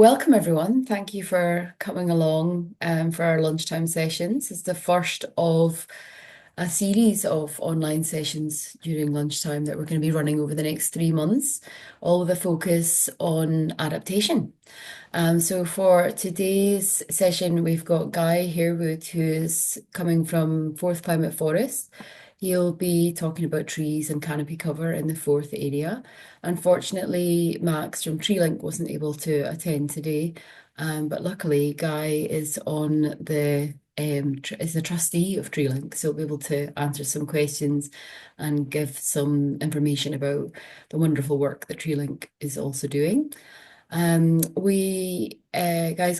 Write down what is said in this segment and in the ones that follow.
Welcome, everyone. Thank you for coming along for our lunchtime sessions. It's the first of a series of online sessions during lunchtime that we're going to be running over the next 3 months, all with a focus on adaptation. So for today's session, we've got Guy Harewood, who is coming from Fourth Climate Forest. He'll be talking about trees and canopy cover in the Forth area. Unfortunately, Max from TreeLink wasn't able to attend today, but luckily Guy is on is the trustee of TreeLink, so he'll be able to answer some questions and give some information about the wonderful work that TreeLink is also doing. Guy's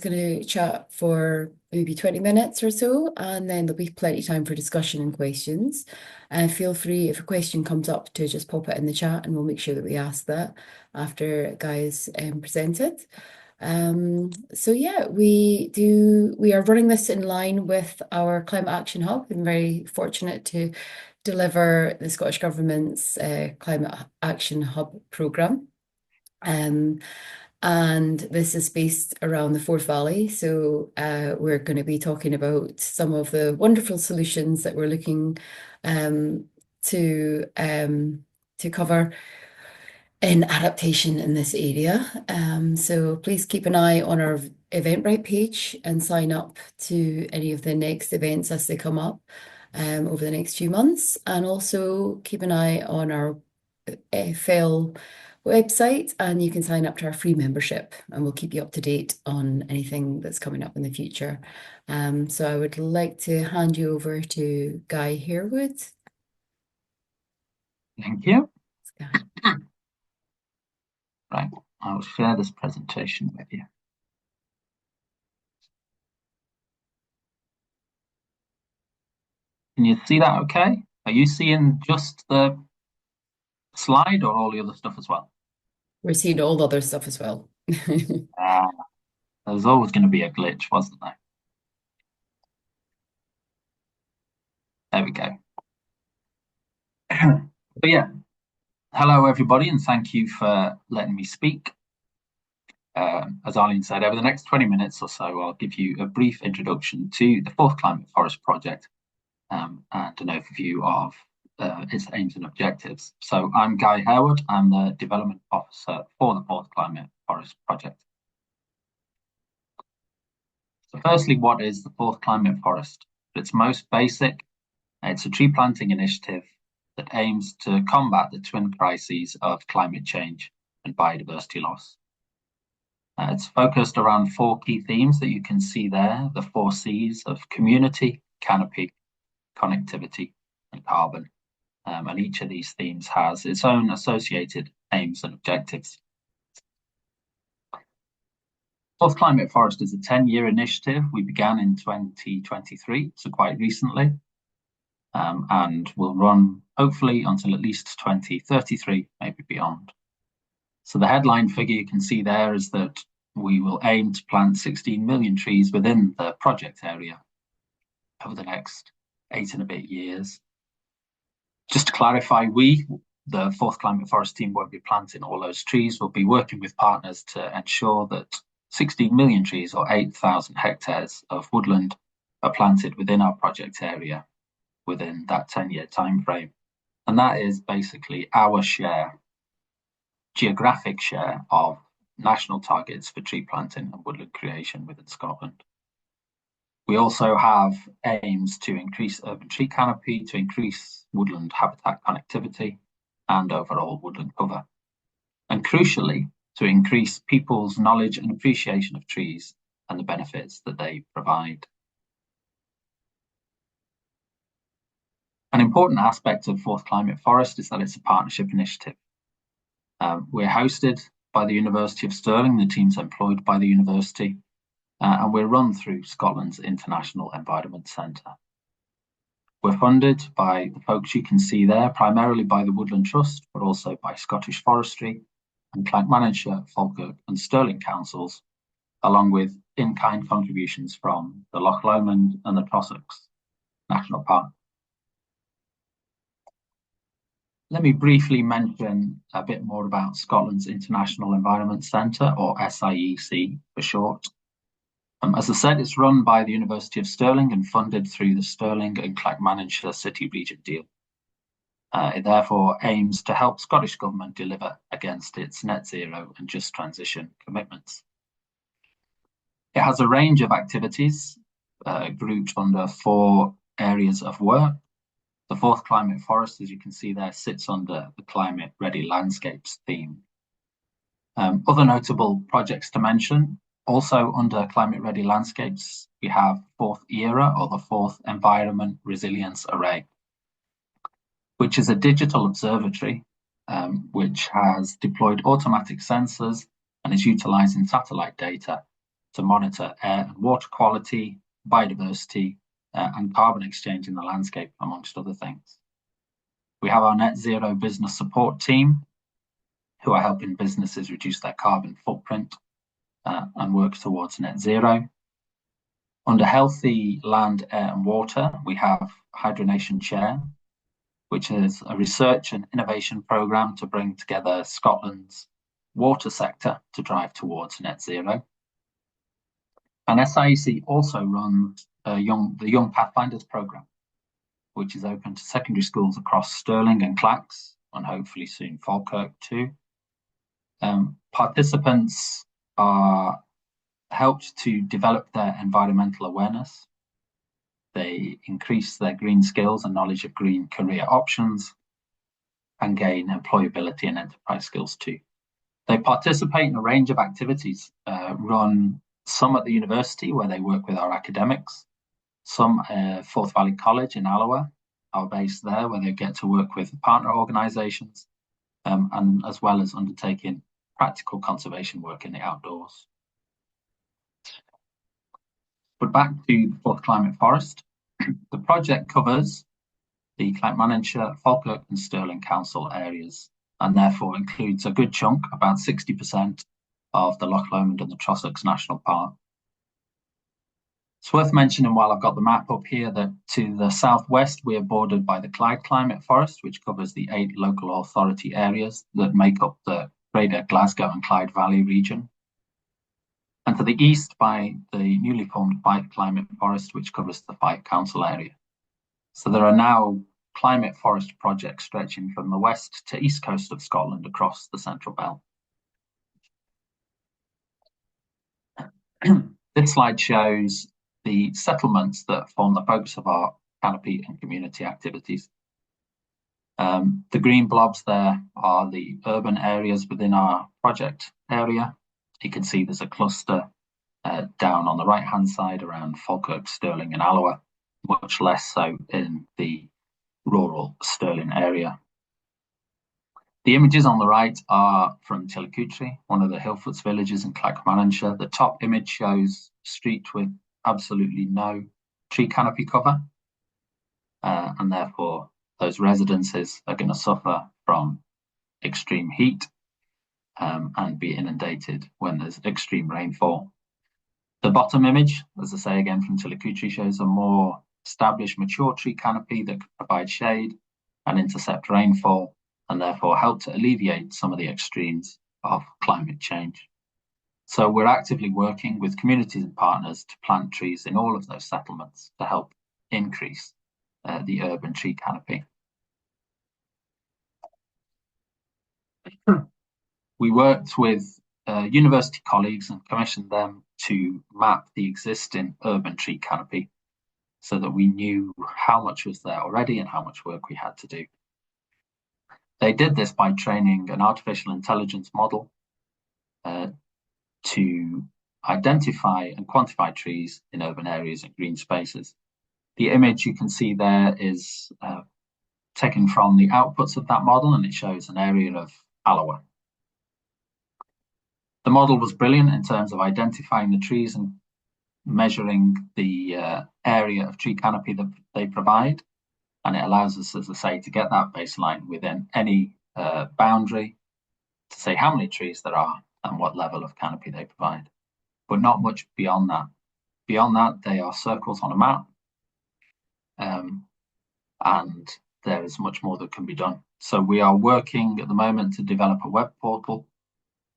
going to chat for maybe 20 minutes or so, and then there'll be plenty of time for discussion and questions. Feel free, if a question comes up, to just pop it in the chat, and we'll make sure that we ask that after Guy's presented. So yeah, we are running this in line with our Climate Action Hub. I'm very fortunate to deliver the Scottish Government's Climate Action Hub programme. And this is based around the Forth Valley. So we're going to be talking about some of the wonderful solutions that we're looking to cover in adaptation in this area. So please keep an eye on our Eventbrite page and sign up to any of the next events as they come up over the next few months. And also keep an eye on our FEL website, and you can sign up to our free membership, and we'll keep you up to date on anything that's coming up in the future. So I would like to hand you over to Guy Harewood. Thank you. Right, I will share this presentation with you. Can you see that okay? Are you seeing just the slide or all the other stuff as well? We're seeing all the other stuff as well. There's always going to be a glitch, wasn't there? There we go. But yeah, hello everybody, and thank you for letting me speak. As Arlene said, over the next 20 minutes or so, I'll give you a brief introduction to the Forth Climate Forest project and an overview of its aims and objectives. So I'm Guy Harewood. I'm the Development Officer for the Forth Climate Forest project. So firstly, what is the Forth Climate Forest? At its most basic, it's a tree planting initiative that aims to combat the twin crises of climate change and biodiversity loss. It's focused around 4 key themes that you can see there, the 4 C's of community, canopy, connectivity, and carbon. And each of these themes has its own associated aims and objectives. Forth Climate Forest is a 10-year initiative. We began in 2023, so quite recently, and will run hopefully until at least 2033, maybe beyond. So the headline figure you can see there is that we will aim to plant 16 million trees within the project area over the next 8 and a bit years. Just to clarify, the Forth Climate Forest team, won't be planting all those trees. We'll be working with partners to ensure that 16 million trees, or 8,000 hectares of woodland, are planted within our project area within that 10-year time frame. And that is basically our geographic share of national targets for tree planting and woodland creation within Scotland. We also have aims to increase urban tree canopy, to increase woodland habitat connectivity, and overall woodland cover. And crucially, to increase people's knowledge and appreciation of trees and the benefits that they provide. An important aspect of Forth Climate Forest is that it's a partnership initiative. We're hosted by the University of Stirling, the team's employed by the university, and we're run through Scotland's International Environment Centre. We're funded by the folks you can see there, primarily by the Woodland Trust, but also by Scottish Forestry and Clackmannanshire, Falkirk and Stirling councils, along with in-kind contributions from the Loch Lomond and the Trossachs National Park. Let me briefly mention a bit more about Scotland's International Environment Centre, or SIEC for short. As I said, it's run by the University of Stirling and funded through the Stirling and Clackmannanshire City Region deal. It therefore aims to help Scottish Government deliver against its net zero and just transition commitments. It has a range of activities grouped under 4 areas of work. The 4th Climate Forest, as you can see there, sits under the Climate Ready Landscapes theme. Other notable projects to mention, also under Climate Ready Landscapes, we have 4th ERA, or the 4th Environment Resilience Array, which is a digital observatory which has deployed automatic sensors and is utilising satellite data to monitor air and water quality, biodiversity, and carbon exchange in the landscape, amongst other things. We have our net zero business support team, who are helping businesses reduce their carbon footprint and work towards net zero. Under healthy land, air and water, we have Hydronation Chair, which is a research and innovation programme to bring together Scotland's water sector to drive towards net zero. And SIEC also runs the Young Pathfinders programme, which is open to secondary schools across Stirling and Clacks, and hopefully soon Falkirk too. Participants are helped to develop their environmental awareness. They increase their green skills and knowledge of green career options and gain employability and enterprise skills too. They participate in a range of activities, run some at the university where they work with our academics, some Forth Valley College in Alloa, our base there, where they get to work with partner organisations, and as well as undertaking practical conservation work in the outdoors. But back to the 4th Climate Forest. The project covers the Clackmannanshire, Falkirk and Stirling Council areas, and therefore includes a good chunk, about 60% of the Loch Lomond and the Trossachs National Park. It's worth mentioning, while I've got the map up here, that to the southwest we are bordered by the Clyde Climate Forest, which covers the 8 local authority areas that make up the greater Glasgow and Clyde Valley region. And to the east by the newly formed Fife Climate Forest, which covers the Fife Council area. So there are now climate forest projects stretching from the west to east coast of Scotland across the Central Belt. This slide shows the settlements that form the focus of our Canopy and community activities. The green blobs there are the urban areas within our project area. You can see there's a cluster down on the right-hand side around Falkirk, Stirling and Alloa, much less so in the rural Stirling area. The images on the right are from Tillicootree, one of the Hillfoots villages in Clackmannanshire. The top image shows a street with absolutely no tree canopy cover, and therefore those residences are going to suffer from extreme heat and be inundated when there's extreme rainfall. The bottom image, as I say again from Tillicootree, shows a more established mature tree canopy that can provide shade and intercept rainfall, and therefore help to alleviate some of the extremes of climate change. So we're actively working with communities and partners to plant trees in all of those settlements to help increase the urban tree canopy. We worked with university colleagues and commissioned them to map the existing urban tree canopy so that we knew how much was there already and how much work we had to do. They did this by training an artificial intelligence model to identify and quantify trees in urban areas and green spaces. The image you can see there is taken from the outputs of that model, and it shows an area of Alloa. The model was brilliant in terms of identifying the trees and measuring the area of tree canopy that they provide. And it allows us, as I say, to get that baseline within any boundary to say how many trees there are and what level of canopy they provide, but not much beyond that. Beyond that, they are circles on a map, and there is much more that can be done. So we are working at the moment to develop a web portal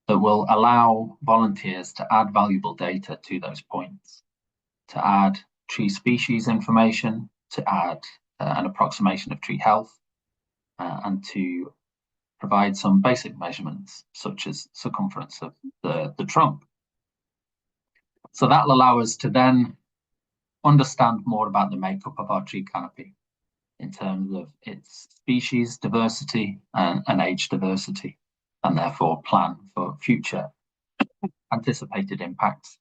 that will allow volunteers to add valuable data to those points, to add tree species information, to add an approximation of tree health, and to provide some basic measurements, such as circumference of the trunk. So that'll allow us to then understand more about the makeup of our tree canopy in terms of its species diversity and age diversity, and therefore plan for future anticipated impacts.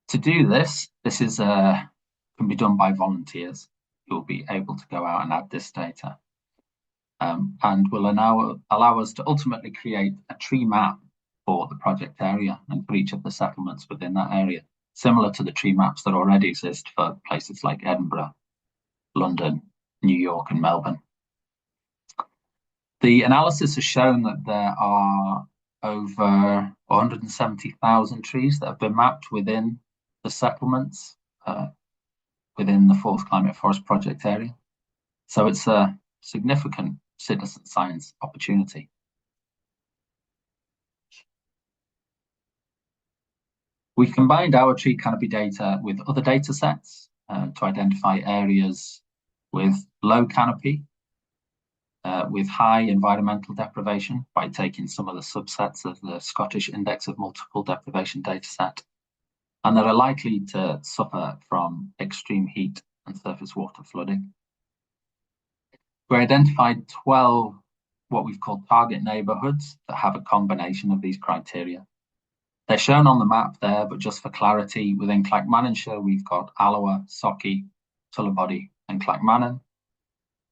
To do this can be done by volunteers who will be able to go out and add this data, and will allow us to ultimately create a tree map for the project area and for each of the settlements within that area, similar to the tree maps that already exist for places like Edinburgh, London, New York, and Melbourne. The analysis has shown that there are over 170,000 trees that have been mapped within the settlements within the Fourth Climate Forest Project area. So it's a significant citizen science opportunity. We've combined our tree canopy data with other data sets to identify areas with low canopy, with high environmental deprivation by taking some of the subsets of the Scottish Index of Multiple Deprivation dataset, and that are likely to suffer from extreme heat and surface water flooding. We identified 12 what we've called target neighbourhoods that have a combination of these criteria. They're shown on the map there, but just for clarity, within Clackmannanshire, we've got Alloa, Socky, Tullibody, and Clackmannan.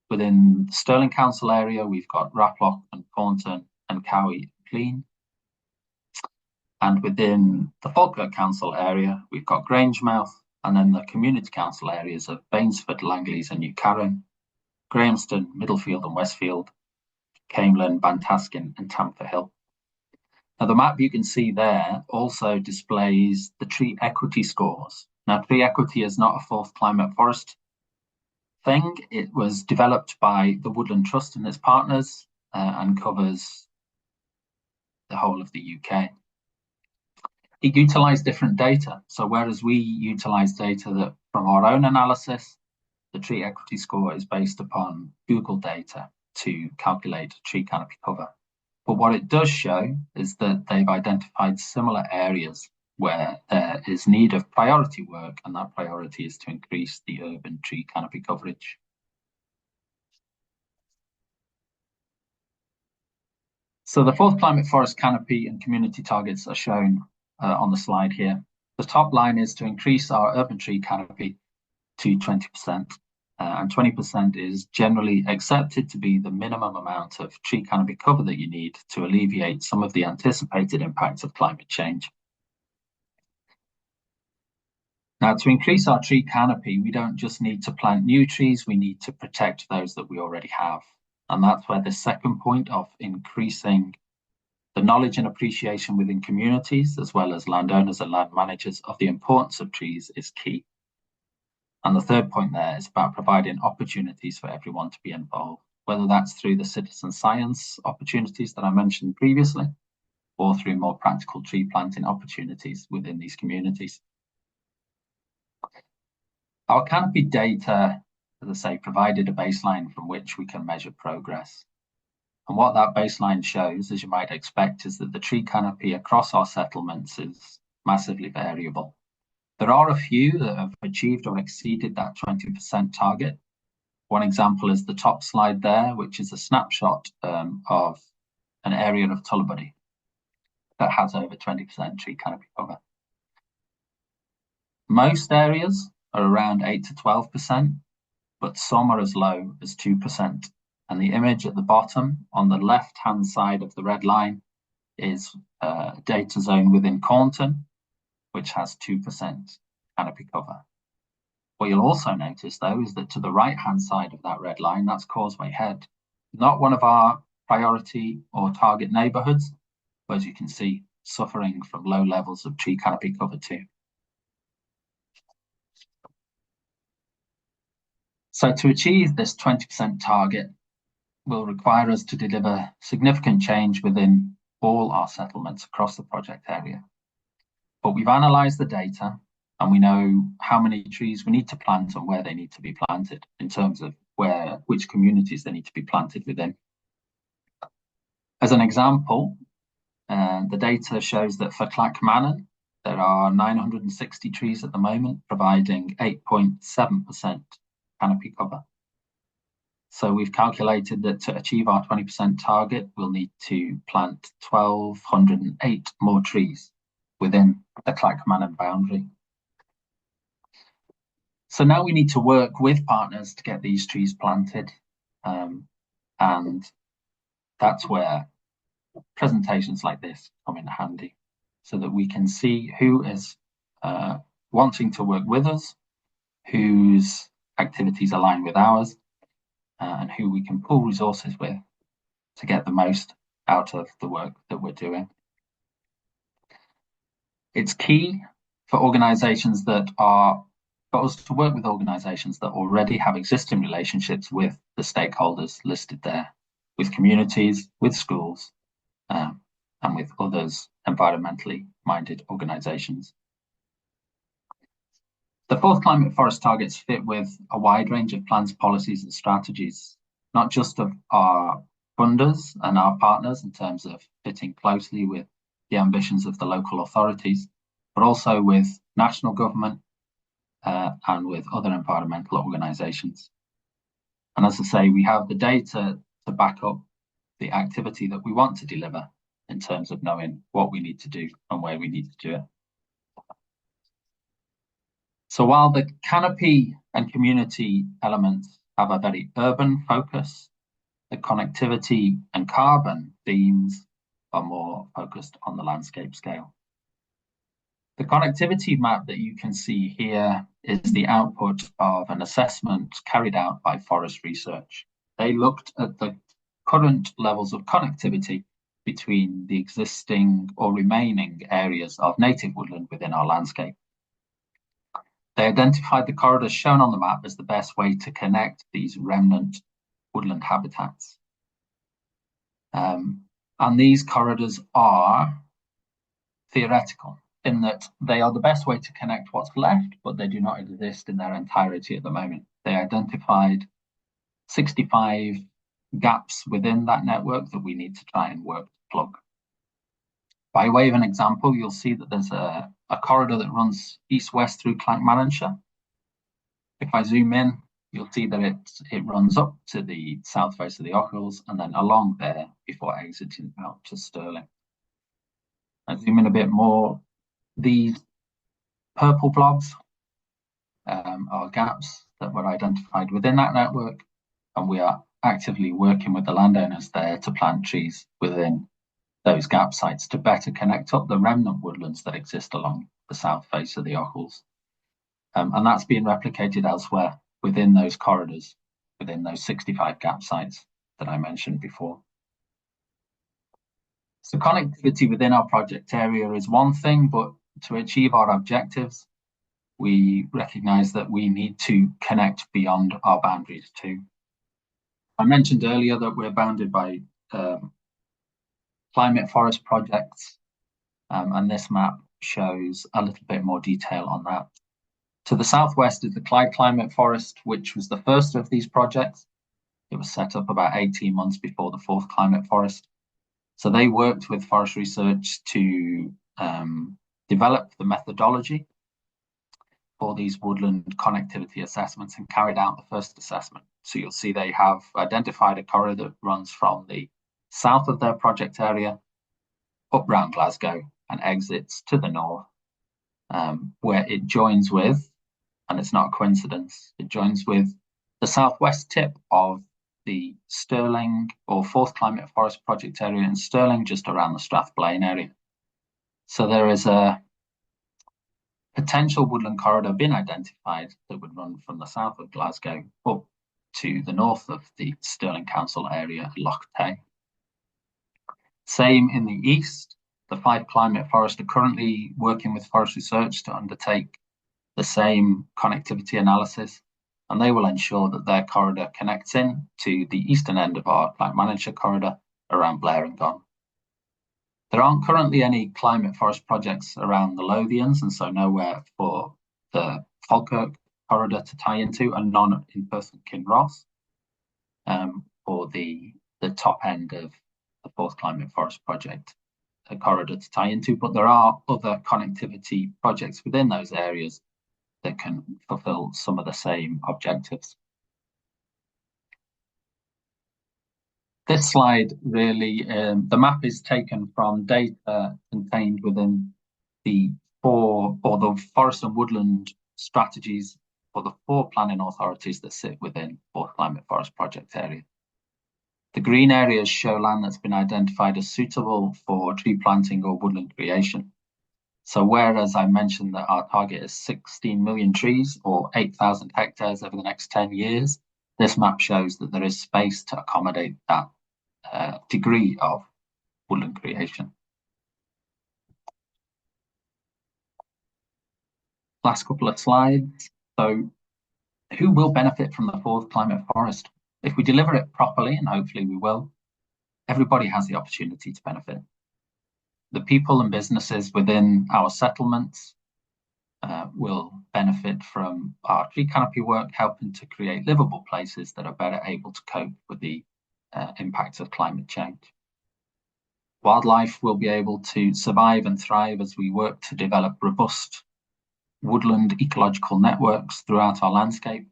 Within the Stirling Council area, we've got Raploch and Cornton and Cowie and Clean. And within the Falkirk Council area, we've got Grangemouth, and then the community council areas of Bainsford, Langleys, and New Carron, Grahamston, Middlefield and Westfield, Camelin, Bantaskin, and Tamfer Hill. Now, the map you can see there also displays the tree equity scores. Now, tree equity is not a Fourth Climate Forest thing. It was developed by the Woodland Trust and its partners and covers the whole of the UK. It utilised different data. So whereas we utilise data that from our own analysis, the tree equity score is based upon Google data to calculate tree canopy cover. But what it does show is that they've identified similar areas where there is need of priority work, and that priority is to increase the urban tree canopy coverage. So the Fourth Climate Forest canopy and community targets are shown on the slide here. The top line is to increase our urban tree canopy to 20%. And 20% is generally accepted to be the minimum amount of tree canopy cover that you need to alleviate some of the anticipated impacts of climate change. Now, to increase our tree canopy, we don't just need to plant new trees, we need to protect those that we already have. And that's where the second point of increasing the knowledge and appreciation within communities, as well as landowners and land managers, of the importance of trees is key. And the third point there is about providing opportunities for everyone to be involved, whether that's through the citizen science opportunities that I mentioned previously, or through more practical tree planting opportunities within these communities. Our canopy data, as I say, provided a baseline from which we can measure progress. And what that baseline shows, as you might expect, is that the tree canopy across our settlements is massively variable. There are a few that have achieved or exceeded that 20% target. One example is the top slide there, which is a snapshot of an area of Tullibody that has over 20% tree canopy cover. Most areas are around 8 to 12%, but some are as low as 2%. And the image at the bottom on the left-hand side of the red line is a data zone within Cornton, which has 2% canopy cover. What you'll also notice, though, is that to the right-hand side of that red line, that's Causeway Head, not one of our priority or target neighbourhoods, but as you can see, suffering from low levels of tree canopy cover too. So to achieve this 20% target will require us to deliver significant change within all our settlements across the project area. But we've analysed the data and we know how many trees we need to plant and where they need to be planted in terms of which communities they need to be planted within. As an example, the data shows that for Clackmannan, there are 960 trees at the moment, providing 8.7% canopy cover. So we've calculated that to achieve our 20% target, we'll need to plant 1,208 more trees within the Clackmannan boundary. So now we need to work with partners to get these trees planted. And that's where presentations like this come in handy, so that we can see who is wanting to work with us, whose activities align with ours, and who we can pool resources with to get the most out of the work that we're doing. It's key for organisations for us to work with organisations that already have existing relationships with the stakeholders listed there, with communities, with schools, and with others environmentally minded organisations. The fourth climate forest targets fit with a wide range of plans, policies and strategies, not just of our funders and our partners in terms of fitting closely with the ambitions of the local authorities, but also with national government and with other environmental organisations. And as I say, we have the data to back up the activity that we want to deliver in terms of knowing what we need to do and where we need to do it. So while the canopy and community elements have a very urban focus, the connectivity and carbon themes are more focused on the landscape scale. The connectivity map that you can see here is the output of an assessment carried out by Forest Research. They looked at the current levels of connectivity between the existing or remaining areas of native woodland within our landscape. They identified the corridors shown on the map as the best way to connect these remnant woodland habitats. And these corridors are theoretical in that they are the best way to connect what's left, but they do not exist in their entirety at the moment. They identified 65 gaps within that network that we need to try and work to plug. By way of an example, you'll see that there's a corridor that runs east-west through Clackmannanshire. If I zoom in, you'll see that it runs up to the south face of the Ochils and then along there before exiting out to Stirling. I zoom in a bit more. These purple blobs are gaps that were identified within that network, and we are actively working with the landowners there to plant trees within those gap sites to better connect up the remnant woodlands that exist along the south face of the Ochils. And that's being replicated elsewhere within those corridors, within those 65 gap sites that I mentioned before. So connectivity within our project area is one thing, but to achieve our objectives, we recognise that we need to connect beyond our boundaries too. I mentioned earlier that we're bounded by climate forest projects, and this map shows a little bit more detail on that. To the southwest is the Clyde Climate Forest, which was the first of these projects. It was set up about 18 months before the fourth climate forest. So they worked with Forest Research to develop the methodology for these woodland connectivity assessments and carried out the first assessment. So you'll see they have identified a corridor that runs from the south of their project area up round Glasgow and exits to the north, where it joins with, and it's not a coincidence, it joins with the southwest tip of the Stirling or fourth climate forest project area in Stirling, just around the Strathblane area. So there is a potential woodland corridor being identified that would run from the south of Glasgow up to the north of the Stirling Council area, Loch Tay. Same in the east. The Fife Climate Forest are currently working with Forest Research to undertake the same connectivity analysis, and they will ensure that their corridor connects in to the eastern end of our climate manager corridor around Blair and Gone. There aren't currently any climate forest projects around the Lothians, and so nowhere for the Falkirk corridor to tie into, and none in Perth and Kinross, or the top end of the fourth climate forest project a corridor to tie into. But there are other connectivity projects within those areas that can fulfill some of the same objectives. This slide really, the map is taken from data contained within the forest and woodland strategies for the 4 planning authorities that sit within fourth climate forest project area. The green areas show land that's been identified as suitable for tree planting or woodland creation. So whereas I mentioned that our target is 16 million trees or 8,000 hectares over the next 10 years, this map shows that there is space to accommodate that degree of woodland creation. Last couple of slides. So who will benefit from the fourth climate forest? If we deliver it properly, and hopefully we will, everybody has the opportunity to benefit. The people and businesses within our settlements will benefit from our tree canopy work, helping to create livable places that are better able to cope with the impacts of climate change. Wildlife will be able to survive and thrive as we work to develop robust woodland ecological networks throughout our landscape.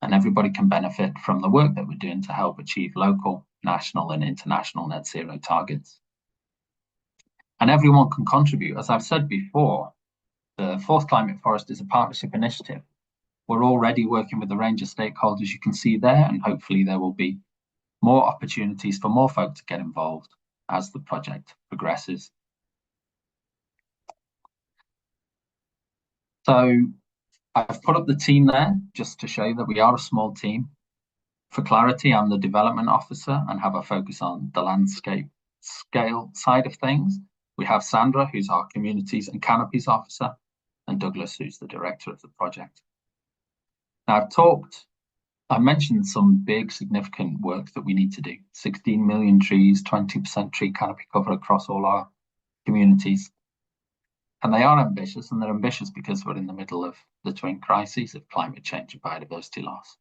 And everybody can benefit from the work that we're doing to help achieve local, national, and international net zero targets. And everyone can contribute. As I've said before, the fourth climate forest is a partnership initiative. We're already working with a range of stakeholders you can see there, and hopefully there will be more opportunities for more folk to get involved as the project progresses. So I've put up the team there just to show you that we are a small team. For clarity, I'm the development officer and have a focus on the landscape scale side of things. We have Sandra, who's our communities and canopies officer, and Douglas, who's the director of the project. Now, I mentioned some big significant work that we need to do. 16 million trees, 20% tree canopy cover across all our communities. And they are ambitious, and they're ambitious because we're in the middle of the twin crises of climate change and biodiversity loss.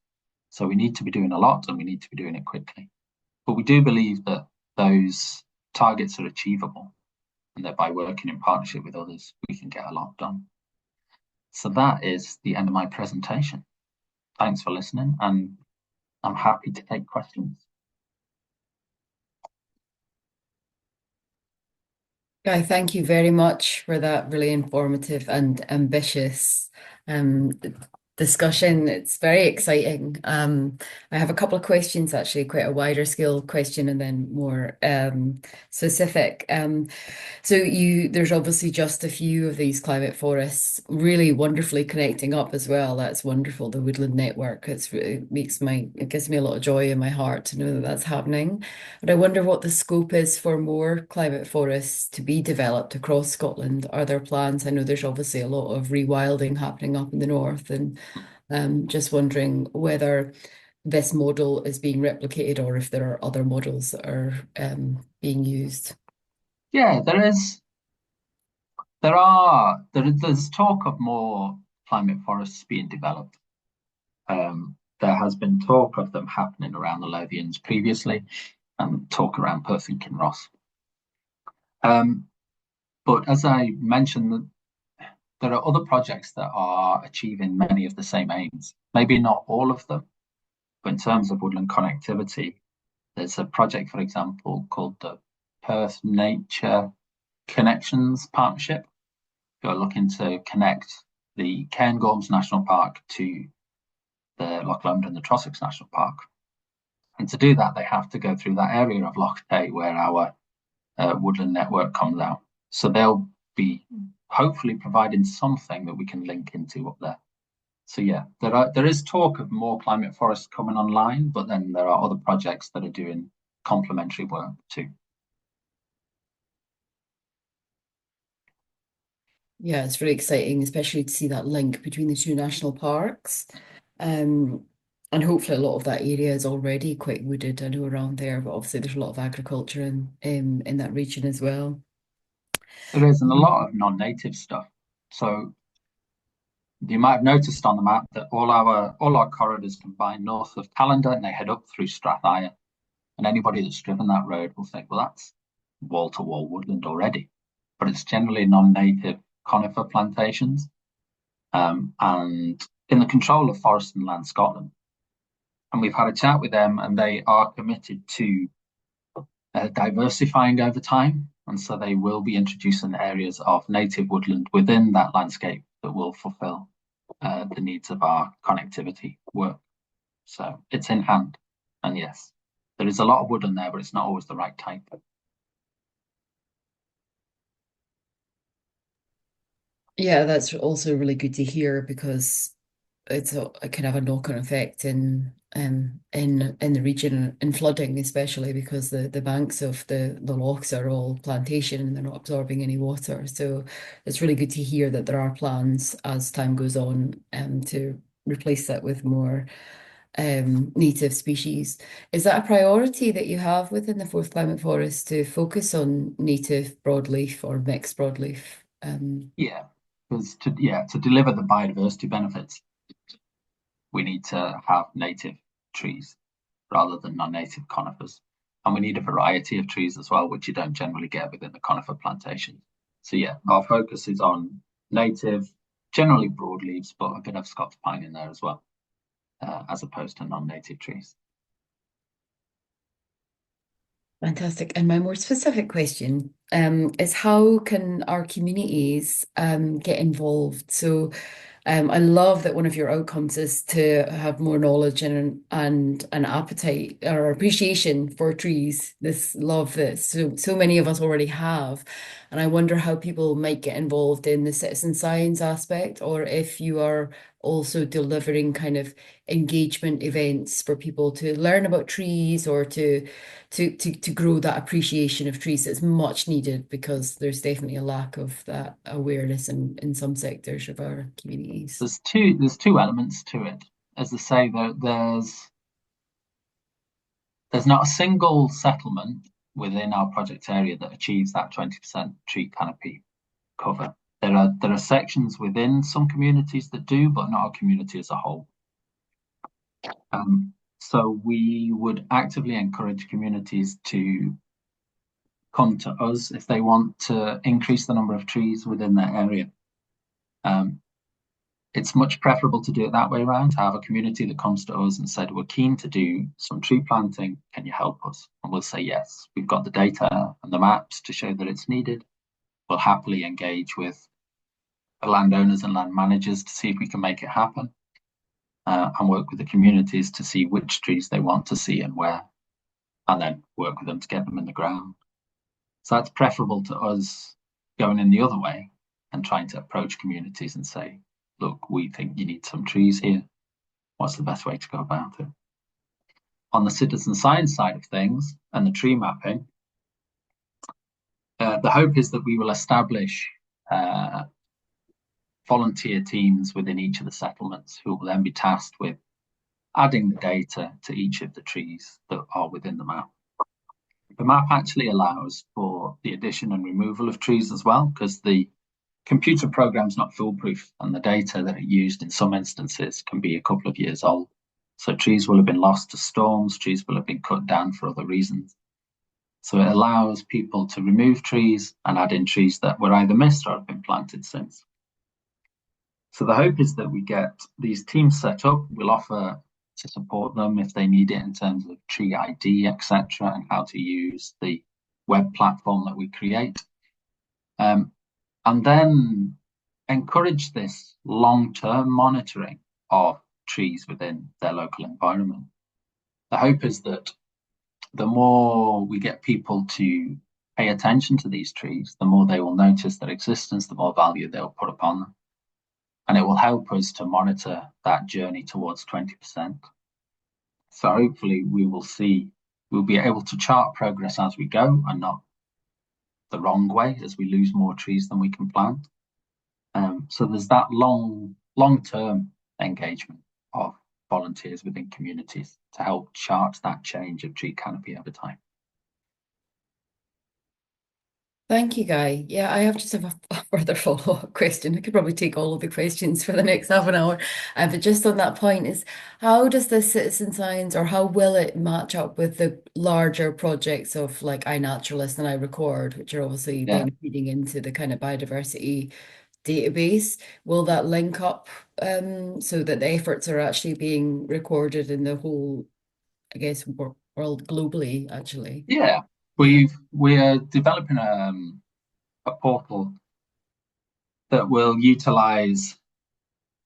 So we need to be doing a lot, and we need to be doing it quickly. But we do believe that those targets are achievable, and that by working in partnership with others, we can get a lot done. So that is the end of my presentation. Thanks for listening, and I'm happy to take questions. Guy, thank you very much for that really informative and ambitious discussion. It's very exciting. I have a couple of questions, actually, quite a wider scale question and then more specific. So there's obviously just a few of these climate forests really wonderfully connecting up as well. That's wonderful. The woodland network. It gives me a lot of joy in my heart to know that that's happening. But I wonder what the scope is for more climate forests to be developed across Scotland. Are there plans? I know there's obviously a lot of rewilding happening up in the north, and just wondering whether this model is being replicated or if there are other models that are being used. Yeah, there's talk of more climate forests being developed. There has been talk of them happening around the Lothians previously, and talk around Perth and Kinross. But as I mentioned, there are other projects that are achieving many of the same aims. Maybe not all of them, but in terms of woodland connectivity, there's a project, for example, called the Perth Nature Connections Partnership, who are looking to connect the Cairngorms National Park to the Loch Lomond and the Trossachs National Park. And to do that, they have to go through that area of Loch Tay where our woodland network comes out. So they'll be hopefully providing something that we can link into up there. So yeah, there is talk of more climate forests coming online, but then there are other projects that are doing complementary work too. Yeah, it's really exciting, especially to see that link between the two national parks. Um, and hopefully a lot of that area is already quite wooded, I know around there, but obviously there's a lot of agriculture in that region as well. There is, and a lot of non-native stuff. So you might have noticed on the map that all our corridors combine north of Callander and they head up through Strathire. And anybody that's driven that road will think, well, that's wall-to-wall woodland already. But it's generally non-native conifer plantations, and in the control of Forest and Land Scotland. And we've had a chat with them, and they are committed to diversifying over time. And so they will be introducing areas of native woodland within that landscape that will fulfill the needs of our connectivity work. So it's in hand. And yes, there is a lot of woodland there, but it's not always the right type. Yeah, that's also really good to hear because it can have a knock-on effect in the region in flooding, especially because the banks of the lochs are all plantation and they're not absorbing any water. So it's really good to hear that there are plans as time goes on to replace that with more native species. Is that a priority that you have within the Fourth Climate Forest to focus on native broadleaf or mixed broadleaf? Yeah, because to deliver the biodiversity benefits, we need to have native trees rather than non-native conifers. And we need a variety of trees as well, which you don't generally get within the conifer plantations. So yeah, our focus is on native, generally broadleaves, but a bit of Scots pine in there as well, as opposed to non-native trees. Fantastic. And my more specific question is how can our communities get involved? So I love that one of your outcomes is to have more knowledge and an appetite or appreciation for trees. This love that so many of us already have. And I wonder how people might get involved in the citizen science aspect, or if you are also delivering kind of engagement events for people to learn about trees or to grow that appreciation of trees that's much needed because there's definitely a lack of that awareness in some sectors of our communities. There's two elements to it. As I say, there's not a single settlement within our project area that achieves that 20% tree canopy cover. There are sections within some communities that do, but not our community as a whole. So we would actively encourage communities to come to us if they want to increase the number of trees within their area. It's much preferable to do it that way around, to have a community that comes to us and said, we're keen to do some tree planting. Can you help us? And we'll say, yes, we've got the data and the maps to show that it's needed. We'll happily engage with the landowners and land managers to see if we can make it happen, and work with the communities to see which trees they want to see and where, and then work with them to get them in the ground. So that's preferable to us going in the other way and trying to approach communities and say, look, we think you need some trees here. What's the best way to go about it? On the citizen science side of things and the tree mapping, the hope is that we will establish volunteer teams within each of the settlements who will then be tasked with adding the data to each of the trees that are within the map. The map actually allows for the addition and removal of trees as well, because the computer program's not foolproof and the data that are used in some instances can be a couple of years old. So trees will have been lost to storms, trees will have been cut down for other reasons. So it allows people to remove trees and add in trees that were either missed or have been planted since. So the hope is that we get these teams set up. We'll offer to support them if they need it in terms of tree ID, etc., and how to use the web platform that we create. And then encourage this long-term monitoring of trees within their local environment. The hope is that the more we get people to pay attention to these trees, the more they will notice their existence, the more value they'll put upon them. And it will help us to monitor that journey towards 20%. So hopefully we'll be able to chart progress as we go and not the wrong way as we lose more trees than we can plant. So there's that long-term engagement of volunteers within communities to help chart that change of tree canopy over time. Thank you, Guy. Yeah, I have just a further follow-up question. I could probably take all of the questions for the next half an hour. But just on that point is, how does the citizen science, or how will it match up with the larger projects of like iNaturalist and iRecord, which are obviously Yeah, then feeding into the kind of biodiversity database? Will that link up so that the efforts are actually being recorded in the whole, I guess, world globally, actually? yeah. Yeah. We're developing a portal that will utilize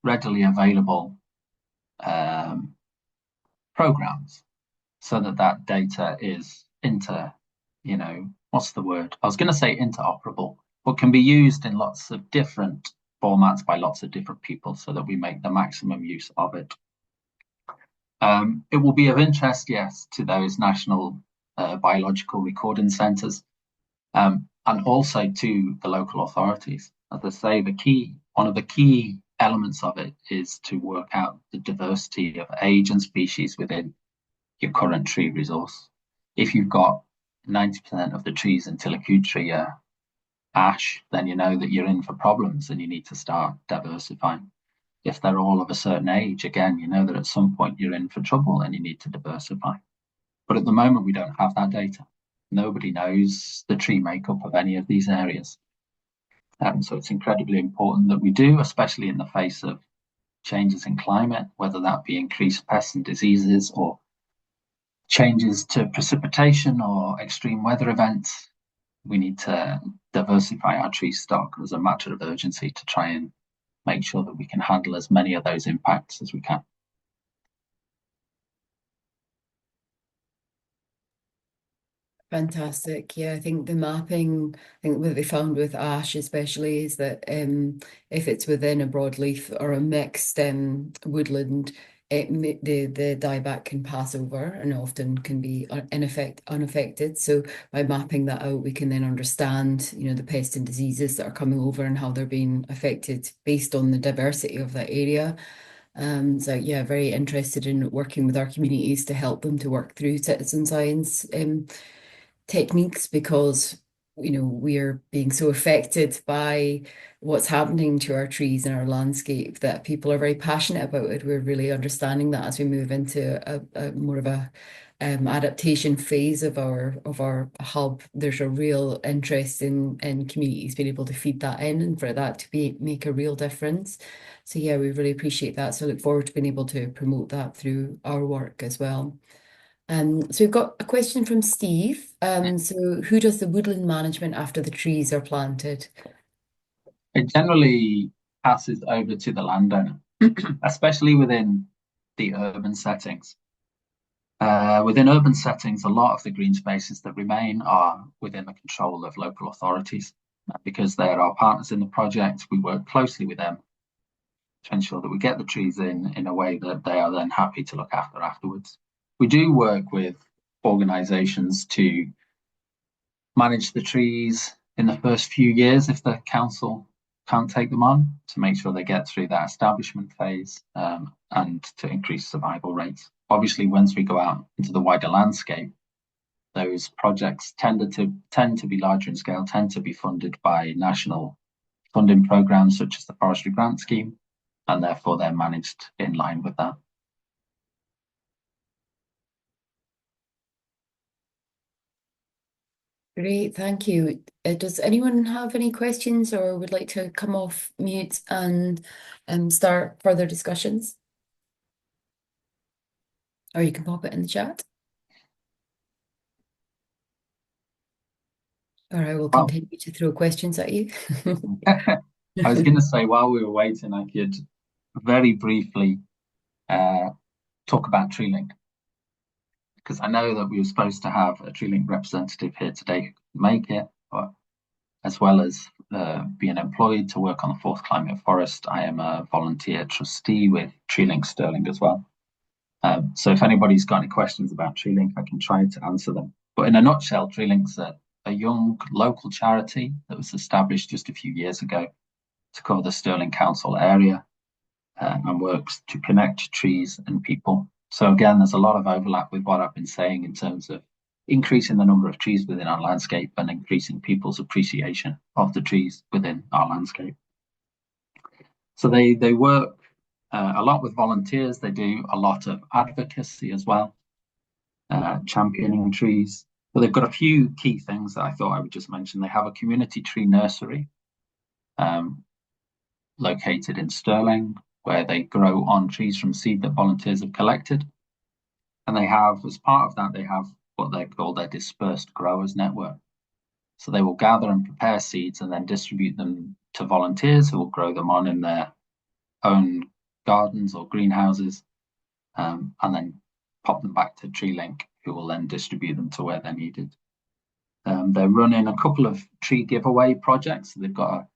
readily available um, programs so that that data is what's the word? I was going to say interoperable, but can be used in lots of different formats by lots of different people so that we make the maximum use of it. It will be of interest, yes, to those national biological recording centres, and also to the local authorities. As I say, one of the key elements of it is to work out the diversity of age and species within your current tree resource. If you've got 90% of the trees in Tillicootree are ash, then you know that you're in for problems and you need to start diversifying. If they're all of a certain age, again, you know that at some point you're in for trouble and you need to diversify. But at the moment, we don't have that data. Nobody knows the tree makeup of any of these areas. So it's incredibly important that we do, especially in the face of changes in climate, whether that be increased pests and diseases or changes to precipitation or extreme weather events. We need to diversify our tree stock as a matter of urgency to try and make sure that we can handle as many of those impacts as we can. Fantastic. Yeah, I think the mapping, I think what they found with ash especially is that if it's within a broadleaf or a mixed woodland, the dieback can pass over and often can be unaffected. So by mapping that out, we can then understand, the pests and diseases that are coming over and how they're being affected based on the diversity of that area. So yeah, very interested in working with our communities to help them to work through citizen science techniques because we're being so affected by what's happening to our trees and our landscape that people are very passionate about it. We're really understanding that as we move into a more of a adaptation phase of our hub. There's a real interest in communities being able to feed that in and for that to make a real difference. So yeah, we really appreciate that. So I look forward to being able to promote that through our work as well. So we've got a question from Steve. So who does the woodland management after the trees are planted? It generally passes over to the landowner, especially within the urban settings. Within urban settings, a lot of the green spaces that remain are within the control of local authorities. Because they're our partners in the project, we work closely with them to ensure that we get the trees in a way that they are then happy to look after afterwards. We do work with organisations to manage the trees in the first few years if the council can't take them on, to make sure they get through that establishment phase and to increase survival rates. Obviously, once we go out into the wider landscape, those projects tend to be larger in scale, tend to be funded by national funding programs such as the Forestry Grant Scheme, and therefore they're managed in line with that. Great, thank you. Does anyone have any questions or would like to come off mute and start further discussions? Or you can pop it in the chat. Or I will Well, continue to throw questions at you. I was going to say, while we were waiting, I could very briefly uh, talk about TreeLink, because I know that we were supposed to have a TreeLink representative here today who could make it, but as well as being employed to work on the fourth climate forest, I am a volunteer trustee with TreeLink Stirling as well. So if anybody's got any questions about TreeLink, I can try to answer them. But in a nutshell, TreeLink's a young local charity that was established just a few years ago to cover the Stirling Council area. and works to connect trees and people. So again, there's a lot of overlap with what I've been saying in terms of increasing the number of trees within our landscape and increasing people's appreciation of the trees within our landscape. So they work a lot with volunteers. They do a lot of advocacy as well, championing trees. But they've got a few key things that I thought I would just mention. They have a community tree nursery located in Stirling, where they grow on trees from seed that volunteers have collected. And they have, as part of that, they have what they call their dispersed growers network. So they will gather and prepare seeds and then distribute them to volunteers who will grow them on in their own gardens or greenhouses, and then pop them back to TreeLink, who will then distribute them to where they're needed. They're running a couple of tree giveaway projects. They've got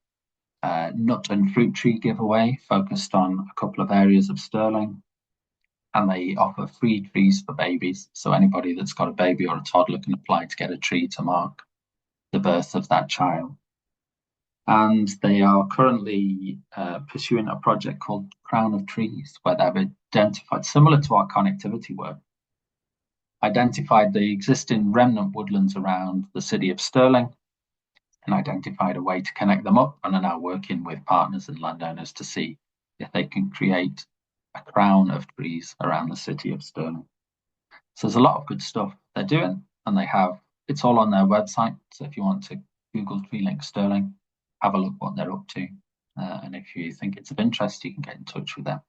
a nut and fruit tree giveaway focused on a couple of areas of Stirling, and they offer free trees for babies. So anybody that's got a baby or a toddler can apply to get a tree to mark the birth of that child. And they are currently pursuing a project called Crown of Trees, where they've identified, similar to our connectivity work, identified the existing remnant woodlands around the city of Stirling and identified a way to connect them up, and are now working with partners and landowners to see if they can create a crown of trees around the city of Stirling. So there's a lot of good stuff they're doing, and it's all on their website. So if you want to Google TreeLink Stirling, have a look what they're up to. And if you think it's of interest, you can get in touch with them.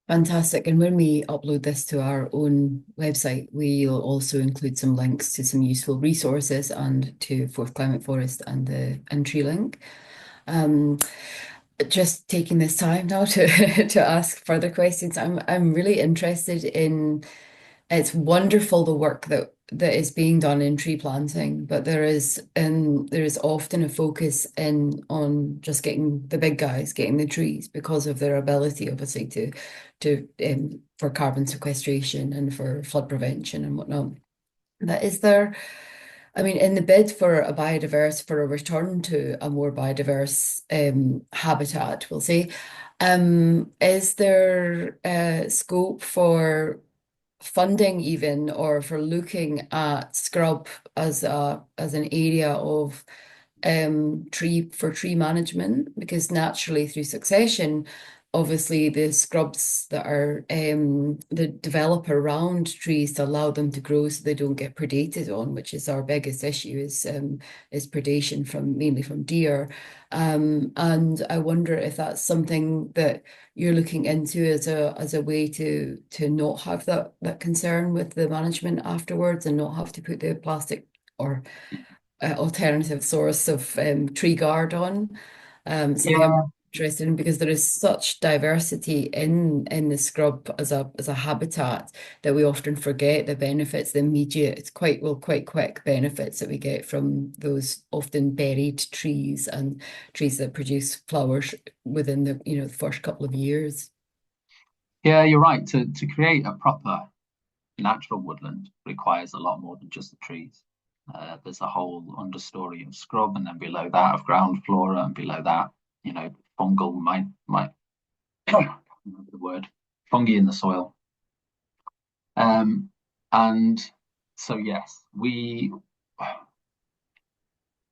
Fantastic. And when we upload this to our own website, we'll also include some links to some useful resources and to Fourth Climate Forest and the TreeLink. Just taking this time now to to ask further questions. I'm really interested in, it's wonderful the work that is being done in tree planting, but there is often a focus in on just getting the big guys, getting the trees because of their ability, obviously, to for carbon sequestration and for flood prevention and whatnot. That is there. I mean, in the bid for a return to a more biodiverse habitat, we'll say, is there scope for funding even or for looking at scrub as an area of tree management? Because naturally through succession, obviously the scrubs that are that develop around trees to allow them to grow so they don't get predated on, which is our biggest issue, is predation from mainly from deer. And I wonder if that's something that you're looking into as a way to not have that concern with the management afterwards and not have to put the plastic or alternative source of tree guard on. Something I'm Yeah, interested in because there is such diversity in the scrub as a habitat that we often forget the benefits, the immediate, it's quite quick benefits that we get from those often buried trees and trees that produce flowers within the first couple of years. yeah, you're right. To create a proper natural woodland requires a lot more than just the trees. There's a whole understory of scrub, and then below that of ground flora, and below that, fungal might remember the word, fungi in the soil. And so yes,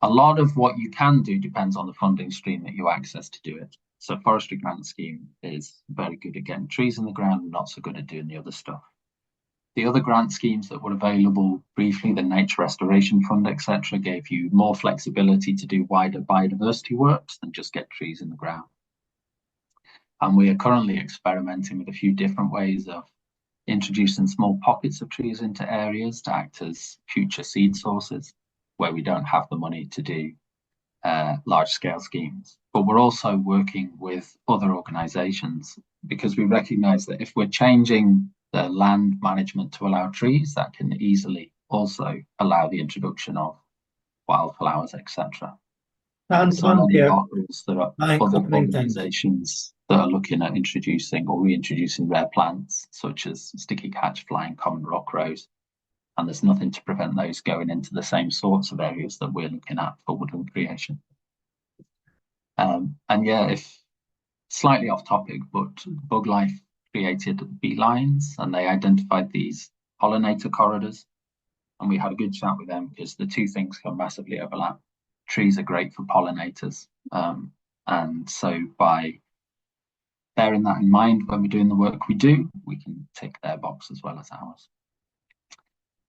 a lot of what you can do depends on the funding stream that you access to do it. So forestry grant scheme is very good at getting trees in the ground and not so good at doing the other stuff. The other grant schemes that were available briefly, the Nature Restoration Fund, etc., gave you more flexibility to do wider biodiversity works than just get trees in the ground. And we are currently experimenting with a few different ways of introducing small pockets of trees into areas to act as future seed sources where we don't have the money to do large scale schemes. But we're also working with other organizations because we recognize that if we're changing the land management to allow trees, that can easily also allow the introduction of wildflowers, etc. And So many Pierre, articles, there are a other couple of things. organizations that are looking at introducing or reintroducing rare plants, such as sticky catch fly and common rock rose. And there's nothing to prevent those going into the same sorts of areas that we're looking at for woodland creation. And yeah, if slightly off topic, but Bug Life created beelines and they identified these pollinator corridors. And we had a good chat with them because the two things can massively overlap. Trees are great for pollinators. And so by bearing that in mind when we're doing the work we do, we can tick their box as well as ours.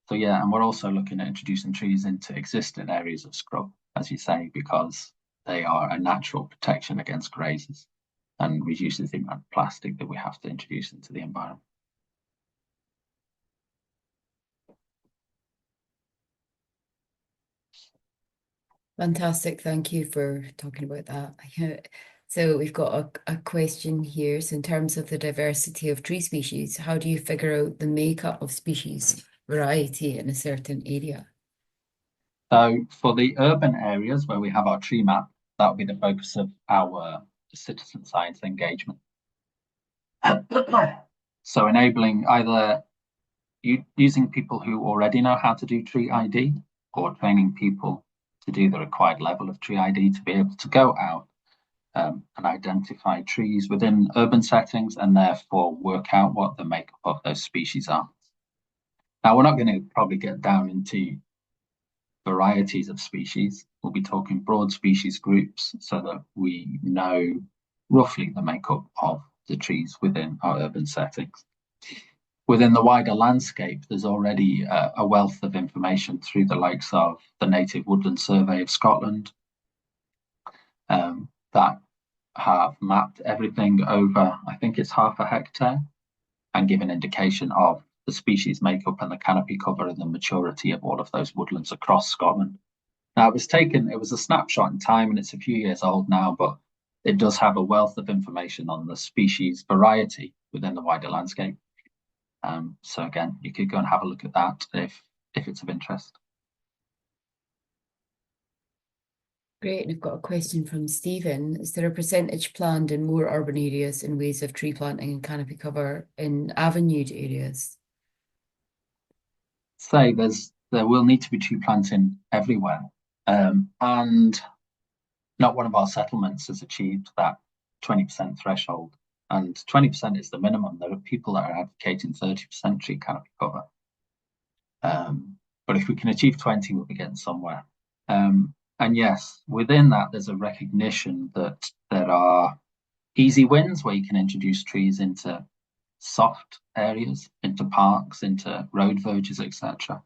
So yeah, and we're also looking at introducing trees into existing areas of scrub, as you say, because they are a natural protection against grazers and reduces the amount of plastic that we have to introduce into the environment. Fantastic. Thank you for talking about that. So we've got a question here. So in terms of the diversity of tree species, how do you figure out the makeup of species variety in a certain area? So for the urban areas where we have our tree map, that will be the focus of our citizen science engagement. So enabling either using people who already know how to do tree ID or training people to do the required level of tree ID to be able to go out and identify trees within urban settings and therefore work out what the makeup of those species are. Now, we're not going to probably get down into varieties of species. We'll be talking broad species groups so that we know roughly the makeup of the trees within our urban settings. Within the wider landscape, there's already a wealth of information through the likes of the Native Woodland Survey of Scotland that have mapped everything over, I think it's half a hectare, and give an indication of the species makeup and the canopy cover and the maturity of all of those woodlands across Scotland. Now, it was a snapshot in time and it's a few years old now, but it does have a wealth of information on the species variety within the wider landscape. So again, you could go and have a look at that if it's of interest. Great. And I've got a question from Stephen. Is there a percentage planned in more urban areas in ways of tree planting and canopy cover in avenued areas? Say there will need to be tree planting everywhere. And not one of our settlements has achieved that 20% threshold. And 20% is the minimum. There are people that are advocating 30% tree canopy cover. But if we can achieve 20, we'll be getting somewhere. And yes, within that, there's a recognition that there are easy wins where you can introduce trees into soft areas, into parks, into road verges, etc.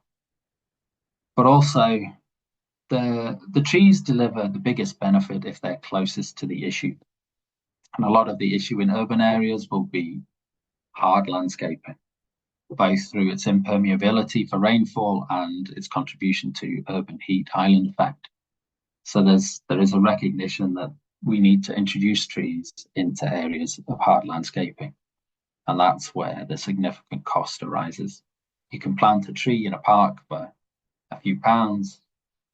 But also, the trees deliver the biggest benefit if they're closest to the issue. And a lot of the issue in urban areas will be hard landscaping, both through its impermeability for rainfall and its contribution to urban heat island effect. So there is a recognition that we need to introduce trees into areas of hard landscaping. And that's where the significant cost arises. You can plant a tree in a park for a few pounds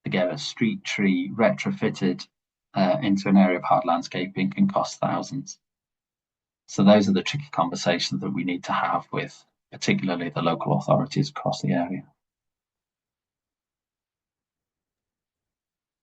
to get a street tree retrofitted into an area of hard landscaping can cost thousands. So those are the tricky conversations that we need to have with particularly the local authorities across the area.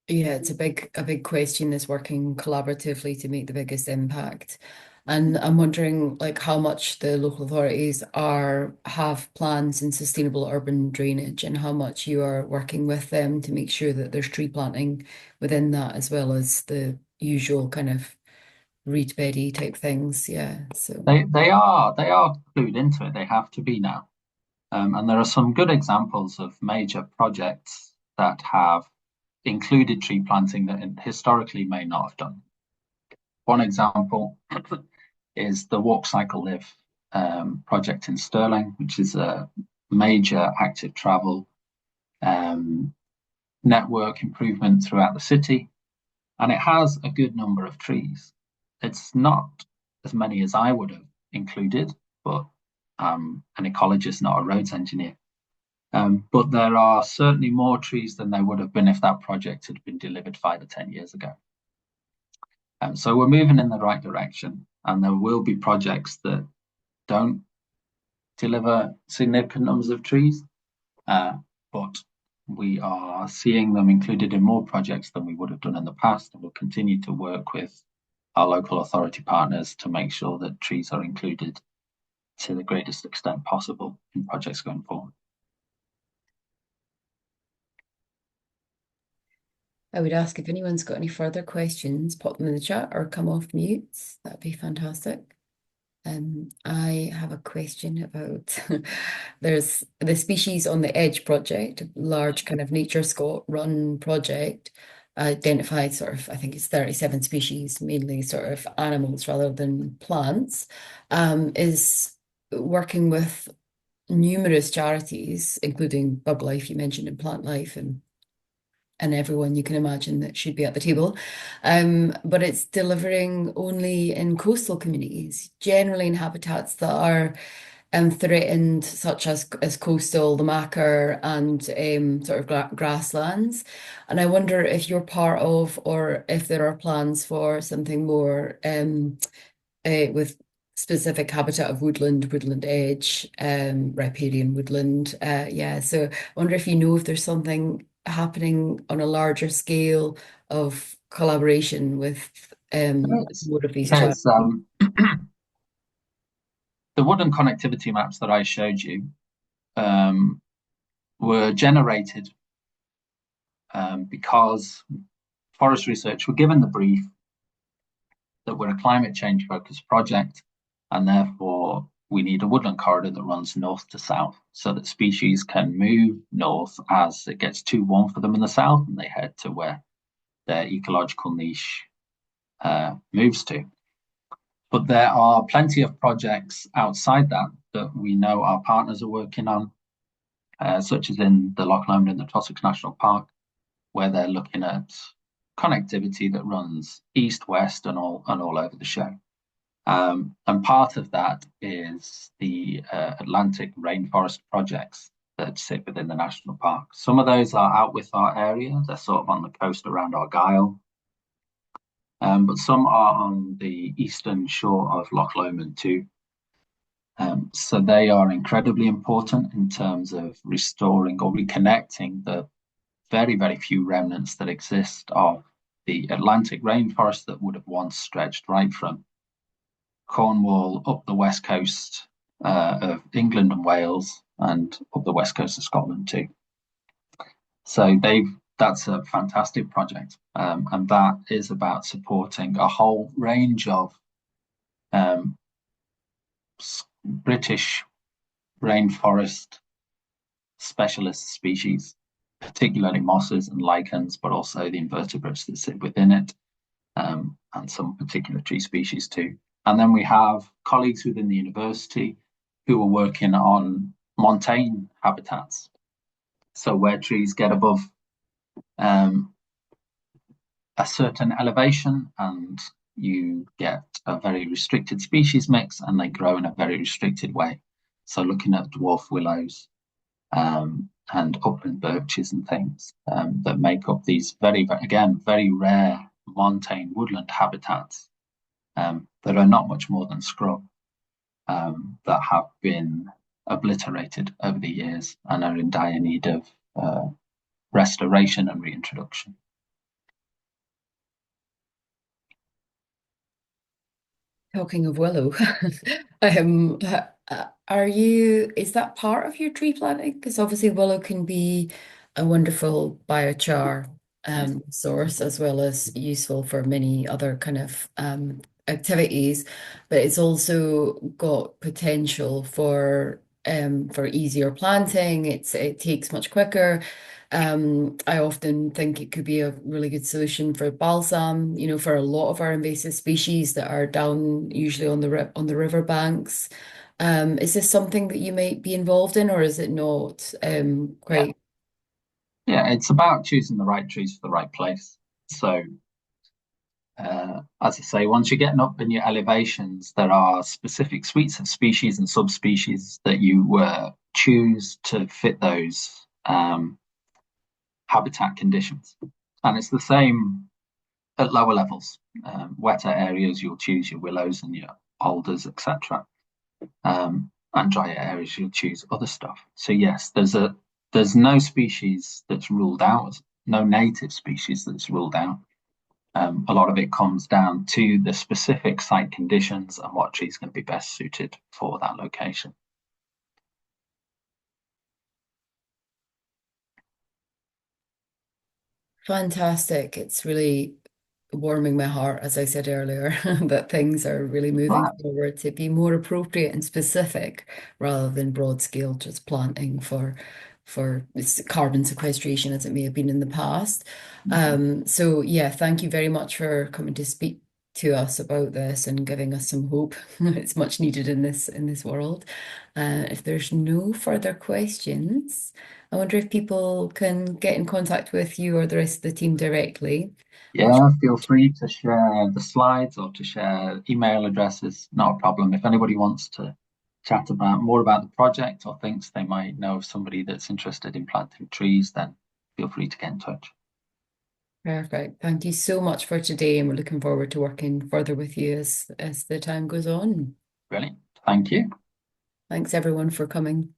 Yeah, it's a big question is working collaboratively to make the biggest impact. And I'm wondering like how much the local authorities have plans in sustainable urban drainage and how much you are working with them to make sure that there's tree planting within that as well as the usual kind of reed beddy type things. Yeah. So They are clued into it. They have to be now. And there are some good examples of major projects that have included tree planting that historically may not have done. One example is the Walk Cycle Live project in Stirling, which is a major active travel network improvement throughout the city. And it has a good number of trees. It's not as many as I would have included, but an ecologist, not a roads engineer. But there are certainly more trees than there would have been if that project had been delivered 5 or 10 years ago. So we're moving in the right direction, and there will be projects that don't deliver significant numbers of trees, but we are seeing them included in more projects than we would have done in the past, and we'll continue to work with our local authority partners to make sure that trees are included to the greatest extent possible in projects going forward. I would ask if anyone's got any further questions, pop them in the chat or come off mute. That'd be fantastic. I have a question about there's the Species on the Edge project, a large kind of Nature Scot run project, identified sort of, I think it's 37 species, mainly sort of animals rather than plants, is working with numerous charities, including Bug Life, you mentioned, and Plant Life, and everyone you can imagine that should be at the table. But it's delivering only in coastal communities, generally in habitats that are threatened, such as coastal, the Macar, and sort of grasslands. And I wonder if you're part of, or if there are plans for something more with specific habitat of woodland edge, riparian woodland. Yeah, so I wonder if you know if there's something happening on a larger scale of collaboration with one of these charities. The woodland connectivity maps that I showed you were generated because Forest Research were given the brief that we're a climate change focused project, and therefore we need a woodland corridor that runs north to south so that species can move north as it gets too warm for them in the south and they head to where their ecological niche moves to. But there are plenty of projects outside that we know our partners are working on, such as in the Loch Lomond and the Trossachs National Park, where they're looking at connectivity that runs east-west and all over the show. And part of that is the Atlantic rainforest projects that sit within the national park. Some of those are out with our area. They're sort of on the coast around Argyll. But some are on the eastern shore of Loch Lomond too. So they are incredibly important in terms of restoring or reconnecting the very, very few remnants that exist of the Atlantic rainforest that would have once stretched right from Cornwall up the west coast of England and Wales and up the west coast of Scotland too. So that's a fantastic project, and that is about supporting a whole range of British rainforest specialist species, particularly mosses and lichens, but also the invertebrates that sit within it, and some particular tree species too. And then we have colleagues within the university who are working on montane habitats. So where trees get above a certain elevation and you get a very restricted species mix and they grow in a very restricted way. So looking at dwarf willows and upland birches and things that make up these very rare montane woodland habitats that are not much more than scrub that have been obliterated over the years and are in dire need of restoration and reintroduction. Talking of willow, is that part of your tree planting? Because obviously willow can be a wonderful biochar source as well as useful for many other kind of activities, but it's also got potential for easier planting. It takes much quicker. I often think it could be a really good solution for balsam, for a lot of our invasive species that are down usually on the river banks. Is this something that you might be involved in, or is it not quite? Yeah, it's about choosing the right trees for the right place. So, as I say, once you're getting up in your elevations, there are specific suites of species and subspecies that you choose to fit those habitat conditions. And it's the same at lower levels. Wetter areas, you'll choose your willows and your alders, etc. And drier areas, you'll choose other stuff. So yes, there's a there's no species that's ruled out, no native species that's ruled out. A lot of it comes down to the specific site conditions and what tree is going to be best suited for that location. Fantastic. It's really warming my heart, as I said earlier, that things are really moving Right. forward to be more appropriate and specific rather than broad scale just planting for carbon sequestration as it may have been in the past. Mhm. So yeah, thank you very much for coming to speak to us about this and giving us some hope. It's much needed in this world. If there's no further questions, I wonder if people can get in contact with you or the rest of the team directly. Which Yeah, feel free to share the slides or to share email addresses. Not a problem. If anybody wants to chat about more about the project or thinks they might know of somebody that's interested in planting trees, then feel free to get in touch. Perfect. Thank you so much for today, and we're looking forward to working further with you as the time goes on. Brilliant. Thank you. Thanks everyone for coming.